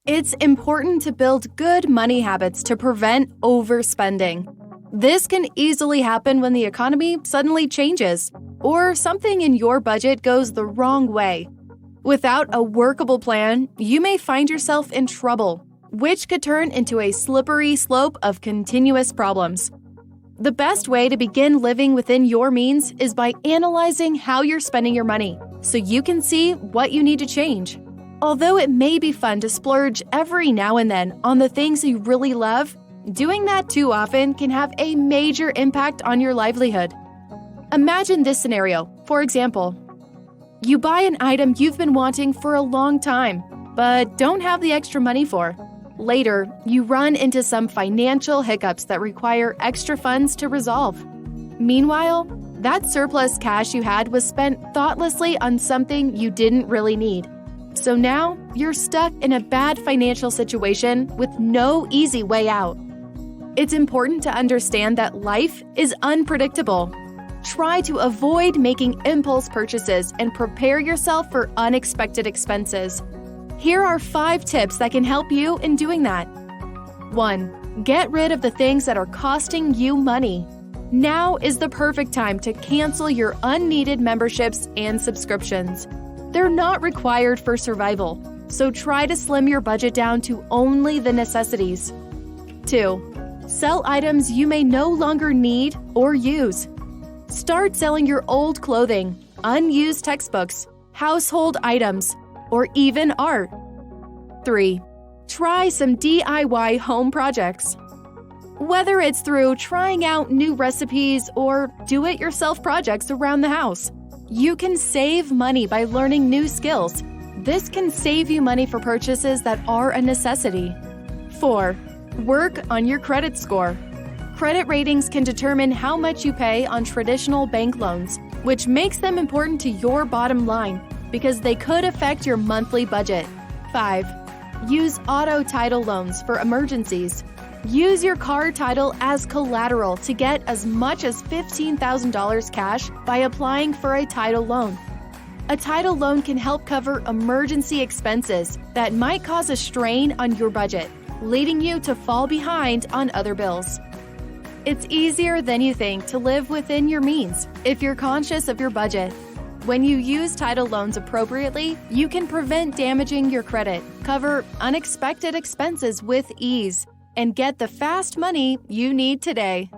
It's important to build good money habits to prevent overspending. This can easily happen when the economy suddenly changes or something in your budget goes the wrong way. Without a workable plan, you may find yourself in trouble, which could turn into a slippery slope of continuous problems. The best way to begin living within your means is by analyzing how you're spending your money so you can see what you need to change. Although it may be fun to splurge every now and then on the things you really love, doing that too often can have a major impact on your livelihood. Imagine this scenario. For example, you buy an item you've been wanting for a long time, but don't have the extra money for. Later, you run into some financial hiccups that require extra funds to resolve. Meanwhile, that surplus cash you had was spent thoughtlessly on something you didn't really need. So now, you're stuck in a bad financial situation with no easy way out. It's important to understand that life is unpredictable. Try to avoid making impulse purchases and prepare yourself for unexpected expenses. Here are 5 tips that can help you in doing that. 1. Get rid of the things that are costing you money. Now is the perfect time to cancel your unneeded memberships and subscriptions. They're not required for survival, so try to slim your budget down to only the necessities. 2. Sell items you may no longer need or use. Start selling your old clothing, unused textbooks, household items, or even art. 3. Try some DIY home projects. Whether it's through trying out new recipes or do-it-yourself projects around the house, you can save money by learning new skills. This can save you money for purchases that are a necessity. 4. Work on your credit score. Credit ratings can determine how much you pay on traditional bank loans, which makes them important to your bottom line because they could affect your monthly budget. 5. Use auto title loans for emergencies. Use your car title as collateral to get as much as $15,000 cash by applying for a title loan. A title loan can help cover emergency expenses that might cause a strain on your budget, leading you to fall behind on other bills. It's easier than you think to live within your means if you're conscious of your budget. When you use title loans appropriately, you can prevent damaging your credit, cover unexpected expenses with ease, and get the fast money you need today.